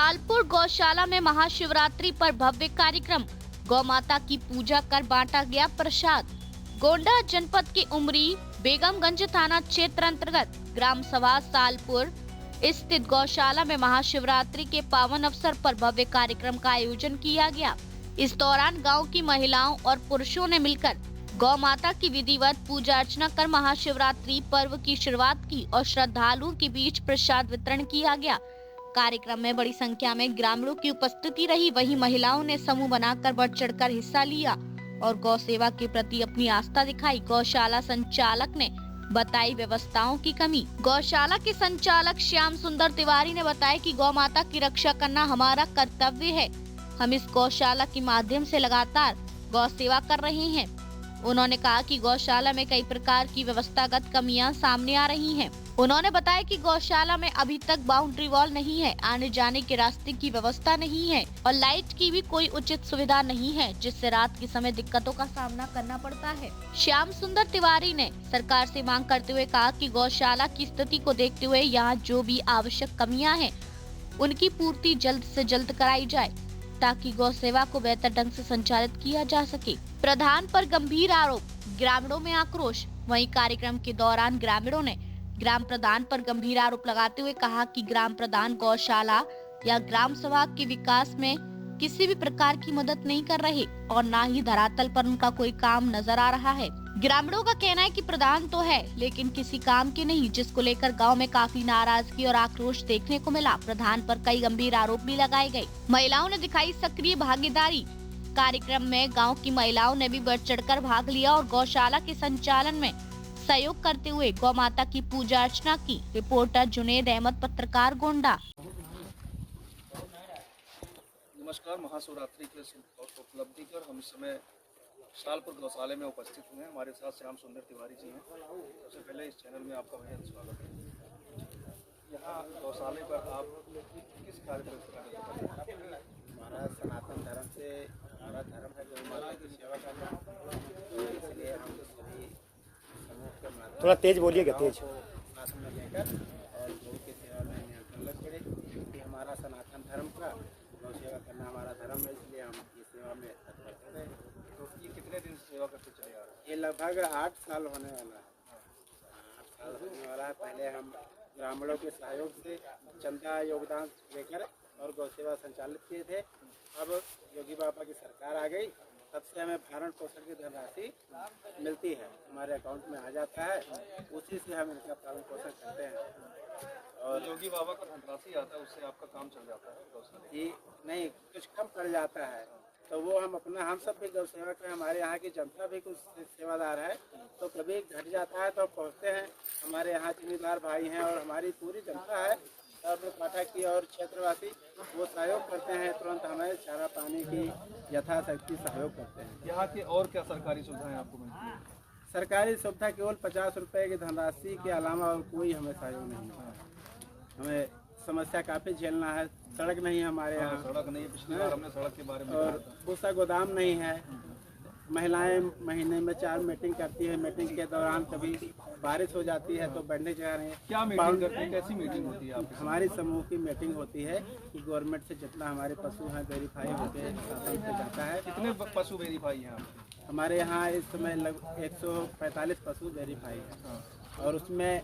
सालपुर गौशाला में महाशिवरात्रि पर भव्य कार्यक्रम, गौ माता की पूजा कर बांटा गया प्रसाद। गोंडा जनपद के उमरी बेगमगंज थाना क्षेत्र अंतर्गत ग्राम सभा सालपुर स्थित गौशाला में महाशिवरात्रि के पावन अवसर पर भव्य कार्यक्रम का आयोजन किया गया। इस दौरान गांव की महिलाओं और पुरुषों ने मिलकर गौ माता की विधिवत पूजा अर्चना कर महाशिवरात्रि पर्व की शुरुआत की और श्रद्धालुओं के बीच प्रसाद वितरण किया गया। कार्यक्रम में बड़ी संख्या में ग्रामीणों की उपस्थिति रही। वहीं महिलाओं ने समूह बनाकर बढ़ चढ़कर हिस्सा लिया और गौ सेवा के प्रति अपनी आस्था दिखाई। गौशाला संचालक ने बताई व्यवस्थाओं की कमी। गौशाला के संचालक श्याम सुंदर तिवारी ने बताया कि गौ माता की रक्षा करना हमारा कर्तव्य है। हम इस गौशाला के माध्यम से लगातार गौ सेवा कर रहे हैं। उन्होंने कहा कि गौशाला में कई प्रकार की व्यवस्थागत कमियां सामने आ रही हैं। उन्होंने बताया कि गौशाला में अभी तक बाउंड्री वॉल नहीं है, आने जाने के रास्ते की व्यवस्था नहीं है और लाइट की भी कोई उचित सुविधा नहीं है, जिससे रात के समय दिक्कतों का सामना करना पड़ता है। श्याम सुंदर तिवारी ने सरकार से मांग करते हुए कहा कि गौशाला की स्थिति को देखते हुए यहाँ जो भी आवश्यक कमियां हैं, उनकी पूर्ति जल्द से जल्द कराई जाए ताकि गौ सेवा को बेहतर ढंग से संचालित किया जा सके। प्रधान पर गंभीर आरोप, ग्रामीणों में आक्रोश। वहीं कार्यक्रम के दौरान ग्रामीणों ने ग्राम प्रधान पर गंभीर आरोप लगाते हुए कहा कि ग्राम प्रधान गौशाला या ग्राम सभा के विकास में किसी भी प्रकार की मदद नहीं कर रहे और ना ही धरातल पर उनका कोई काम नजर आ रहा है। ग्रामीणों का कहना है कि प्रधान तो है लेकिन किसी काम के नहीं, जिसको लेकर गांव में काफी नाराजगी और आक्रोश देखने को मिला। प्रधान पर कई गंभीर आरोप भी लगाए गए। महिलाओं ने दिखाई सक्रिय भागीदारी। कार्यक्रम में गाँव की महिलाओं ने भी बढ़ चढ़कर भाग लिया और गौशाला के संचालन में सहयोग करते हुए गौ माता की पूजा अर्चना की। रिपोर्टर जुनेद अहमद, पत्रकार गोंडा। नमस्कार। महाशिवरात्रि के उपलब्धि पर हम इस समय सालपुर गौशाले में उपस्थित हुए हैं। हमारे साथ श्याम सुंदर तिवारी जी हैं। सबसे पहले इस चैनल में आपका बेहद स्वागत है। यहाँ गौशाले पर आप किस कार्य पर? हमारा सनातन धर्म से हमारा धर्म है गौ माता की सेवा करना, तो इसलिए हम सभी समूह के माध्यम थोड़ा तेज बोलिएगा, तेज साथ में लेकर और गौ की सेवा में नियंत्रण लग पड़े, क्योंकि हमारा सनातन धर्म का गौ सेवा करना हमारा धर्म है, इसलिए हम इस सेवा में तत्पर हैं। तो ये कितने दिन से सेवा करते चले आ रहे हैं? ये लगभग 8 साल होने वाला है। 8 साल होने वाला है। पहले हम ग्रामीणों के सहयोग से चंदा योगदान लेकर और गौ सेवा संचालित किए थे। अब योगी बाबा की सरकार आ गई, तब से हमें भरण पोषण की धनराशि मिलती है, हमारे अकाउंट में आ जाता है, उसी से हम इनका पालन पोषण करते हैं। और योगी बाबा का धनराशि आता है, उससे आपका काम चल जाता है गौशाला? जी नहीं, कुछ कम पड़ जाता है, तो वो हम सब भी गौ सेवा का, हमारे यहाँ की जनता भी कुछ सेवादार है, तो कभी घट जाता है तो पहुँचते हैं। हमारे यहाँ जिम्मेदार भाई हैं और हमारी पूरी जनता है, सब पाठक की और क्षेत्रवासी वो सहयोग करते हैं। तुरंत हमें चारा पानी की यथाशक्ति सहयोग करते हैं। यहाँ की और क्या सरकारी सुविधाएं आपको मिलती हैं? सरकारी सुविधा केवल 50 रुपये की धनराशि के अलावा और कोई हमें सहयोग नहीं है। हमें समस्या काफ़ी झेलना है। सड़क नहीं है हमारे यहाँ, सड़क नहीं है। पिछली बार हमने सड़क के बारे में और भूसा गोदाम नहीं है। महिलाएं महीने में 4 मीटिंग करती है। मीटिंग के दौरान कभी बारिश हो जाती है तो बैठने जगह नहीं। क्या मीटिंग करते हैं? कैसी मीटिंग होती है आपकी? हमारी समूह की मीटिंग होती है कि गवर्नमेंट से जितना हमारे पशु हैं वेरीफाई होकर शासन से जाता है। कितने पशु वेरीफाई हैं आपके? हमारे यहाँ इस समय लगभग 145 पशु वेरीफाई है और उसमें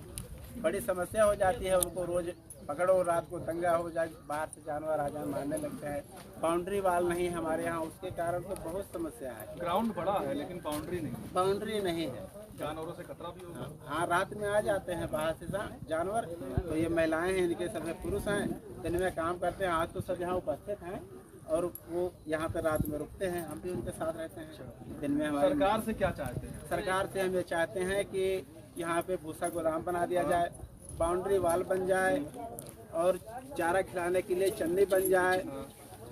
बड़ी समस्या हो जाती है। उनको रोज पकड़ो, रात को दंगा हो जाए, बाहर से जानवर आ जाए, मारने लगते हैं। बाउंड्री वाल नहीं है हमारे यहाँ, उसके कारण तो बहुत समस्या है। ग्राउंड बड़ा है लेकिन बाउंड्री नहीं है। जानवरों से खतरा भी होगा? हाँ, रात में आ जाते हैं बाहर से जानवर, तो ये महिलाएं हैं, इनके सभी पुरुष हैं, दिन में काम करते हैं। आज तो सब यहाँ उपस्थित हैं और वो यहाँ पे रात में रुकते हैं, हम भी उनके साथ रहते हैं। दिन में हमारे सरकार से क्या चाहते हैं? सरकार से हम ये चाहते हैं कि यहाँ पे भूसा गोदाम बना दिया जाए, बाउंड्री वाल बन जाए और चारा खिलाने के लिए चन्नी बन जाए,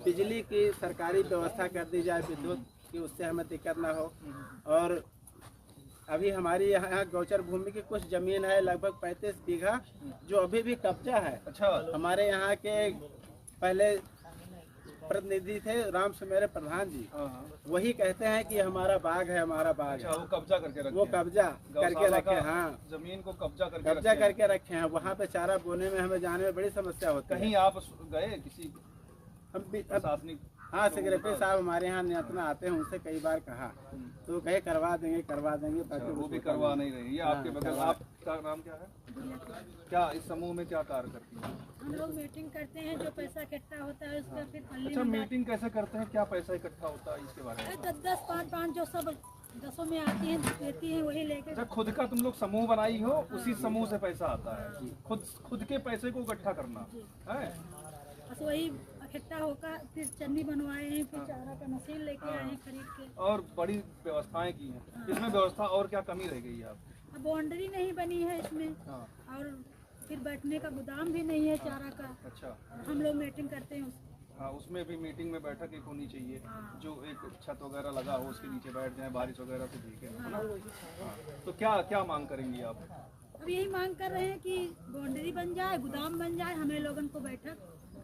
बिजली की सरकारी व्यवस्था कर दी जाए, विद्युत की, उससे हमें दिक्कत ना हो। और अभी हमारी यहाँ गौचर भूमि की कुछ जमीन है, लगभग 35 बीघा, जो अभी भी कब्जा है। अच्छा। हमारे यहाँ के पहले प्रतिनिधि थे राम सुमेरे प्रधान जी, वही कहते हैं कि हमारा बाग है, हमारा बाग है। वो कब्जा करके रखे? वो कब्जा करके रखे। हाँ, जमीन को कब्जा करके रखे हैं। वहाँ पे चारा बोने में हमें जाने में बड़ी समस्या होती है। कहीं आप गए किसी हम भी प्रशासनिक हाँ, सेक्रेटरी साहब हमारे यहाँ नियंत्रण आते हैं, उनसे कई बार कहा तो कहे करवा देंगे बाकी वो भी करवा नहीं रही है। आपके बगल आपका नाम क्या है? क्या इस समूह में क्या कार्य करती है? हम लोग मीटिंग करते हैं, जो पैसा इकट्ठा होता है उसका फिर पल्ली अच्छा, मीटिंग कैसे करते हैं, क्या पैसा इकट्ठा होता है, इसके बारे में? 10 5 जो सब 10 में आती हैं देती हैं वही लेके। अच्छा, खुद का तुम लोग समूह बनाई हो, उसी समूह से पैसा आता है, खुद के पैसे को इकट्ठा करना है। बस वही इकट्ठा होकर फिर चन्नी बनवाए हैं, फिर चारा का मशीन लेके आए हैं खरीद के। और बड़ी व्यवस्थाएं की हैं। इसमें व्यवस्था और क्या कमी रह गई है आप? अब बाउंड्री नहीं बनी है इसमें, हाँ। और फिर बैठने का गोदाम भी नहीं है चारा का। अच्छा, हम लोग मीटिंग करते हैं हाँ, उसमें भी मीटिंग में बैठक एक होनी चाहिए, हाँ। जो एक छत वगैरह लगा हो उसके नीचे बैठ जाए, बारिश वगैरह से भीगे, है ना? हाँ। तो क्या मांग करेंगी आप? अब यही मांग कर रहे हैं कि बाउंड्री बन जाए, गोदाम बन जाए, हमें लोगन को बैठक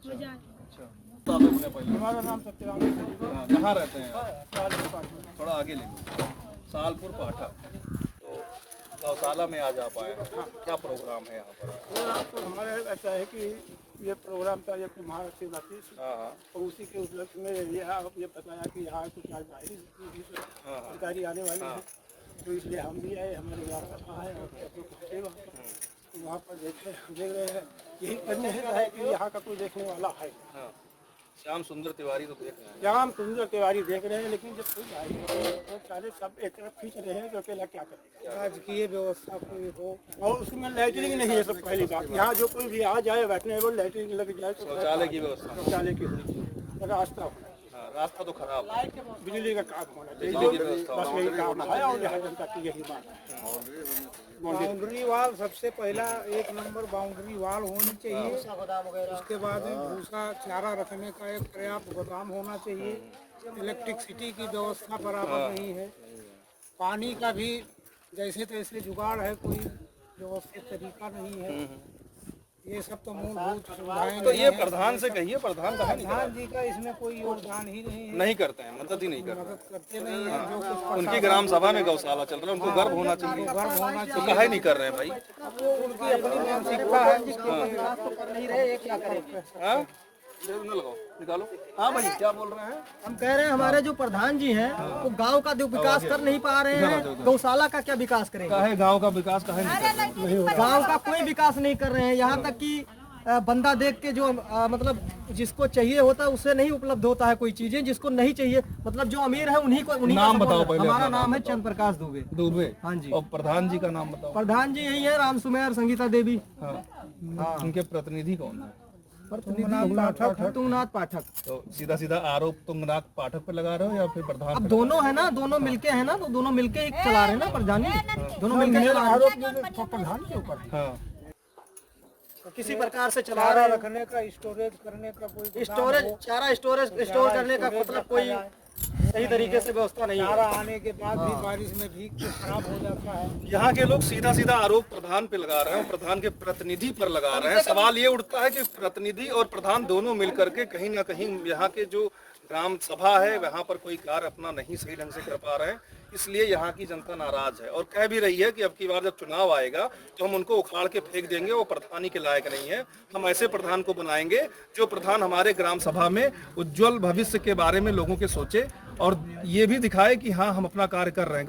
हो जाए। अच्छा, तो आप अपने पहले हमारा नाम सत्यराम हाँ, कहाँ रहते हैं आप? थोड़ा आगे लेंगे। सालपुर पाठा। तो गौशाला में आज आप आए हैं, क्या प्रोग्राम है यहाँ पर? तो हमारा ऐसा है कि ये प्रोग्राम था ये कुम्हार शिवरात्रि, हाँ हाँ और उसी के उपलक्ष्य में ये बताया कि यहाँ कुछ आज सरकारी आने वाली है, तो इसलिए हम भी आए, हमारे यहाँ सभा है और सेवा, तो वहाँ पर देख रहे हैं, यही करने है कि यहाँ का कोई देखने वाला है। हाँ, श्याम सुंदर तिवारी तो देख रहे हैं। श्याम सुंदर तिवारी देख रहे हैं, लेकिन जब कोई आई तो सारे सब एक तरफ खींच रहे हैं, जो अकेला क्या करेगा। राजकीय व्यवस्था कोई हो और उसमें लैटरिंग नहीं है, सब पहली बात। यहाँ जो कोई भी आ जाए बैठने वो लैटरिंग लग जाए तो शौचालय की व्यवस्था, शौचालय की होनी चाहिए, रास्ता होना चाहिए, हाँ, रास्ता तो खराब है, बिजली का काम होना चाहिए, बिजली की व्यवस्था बस यही काम है और यहाँ जनता की यही बात है। बाउंड्री वाल सबसे पहला 1 नंबर बाउंड्री वाल होनी चाहिए, उसके बाद भूसा चारा रखने का एक पर्याप्त गोदाम होना चाहिए, इलेक्ट्रिसिटी की व्यवस्था बराबर नहीं है, पानी का भी जैसे तैसे जुगाड़ है, कोई व्यवस्थित तरीका नहीं है, ये सब तो मूलभूत सुविधाएं तो ये प्रधान से कहिए, प्रधान कहा नहीं प्रधान जी का इसमें कोई योगदान ही नहीं है, नहीं करते हैं, मदद ही नहीं करते। मदद करते नहीं है। जो कुछ उनकी ग्राम सभा में गौशाला चल रहा है, उनको गर्व होना चाहिए, गर्व होना तो काहे नहीं कर रहे हैं भाई? उनकी अपनी मानसिकता है, जिसके कर नहीं रहे, ये क्या करें। हाँ, न लगाओ, निकालो। हाँ भाई, क्या बोल रहे हैं? हम कह रहे हैं हमारे जो प्रधान जी हैं वो गांव का जो विकास कर नहीं पा रहे हैं, गौशाला का क्या विकास करेंगे? काहे गांव का विकास काहे नहीं कर रहे हैं? गांव का कोई विकास नहीं कर रहे हैं, यहाँ तक कि बंदा देख के जो मतलब जिसको चाहिए होता है उससे नहीं उपलब्ध होता है कोई चीजें, जिसको नहीं चाहिए मतलब जो अमीर है उन्हीं का नाम बताओ support है। पहले हमारा अपना नाम है चंद्र प्रकाश दुबे। दुबे। हाँ जी। और प्रधान जी का नाम बताओ। प्रधान जी यही है राम सुमेर संगीता देवी। हाँ, उनके प्रतिनिधि कौन है? तुंगनाथ पाठक। तो सीधा सीधा आरोप तुंगनाथ पाठक पे लगा रहे हो या फिर प्रधान? अब दोनों है ना, दोनों मिलके है ना, तो दोनों मिलके ही चला रहे हैं ना प्रधान जी, दोनों मिलके चला रहे हैं। प्रधान के ऊपर हाँ, किसी प्रकार से चला चारा रहे हैं। रखने का, स्टोरेज करने का कोई स्टोरेज चारा स्टोर करने का मतलब कोई सही तरीके से व्यवस्था नहीं चारा है। आने के बाद भी बारिश में भीग के खराब हो जाता है। यहाँ के लोग सीधा सीधा आरोप प्रधान पे लगा रहे हैं, प्रधान के प्रतिनिधि पर लगा रहे हैं। सवाल ये उठता है कि प्रतिनिधि और प्रधान दोनों मिलकर के कहीं ना कहीं यहाँ के जो ग्राम सभा है वहाँ पर कोई कार्य अपना नहीं सही ढंग से कर पा रहे हैं, इसलिए यहाँ की जनता नाराज है और कह भी रही है कि अब की बार जब चुनाव आएगा तो हम उनको उखाड़ के फेंक देंगे, वो प्रधानी के लायक नहीं है। हम ऐसे प्रधान को बनाएंगे जो प्रधान हमारे ग्राम सभा में उज्जवल भविष्य के बारे में लोगों के सोचे और ये भी दिखाए कि हाँ हम अपना कार्य कर रहे हैं।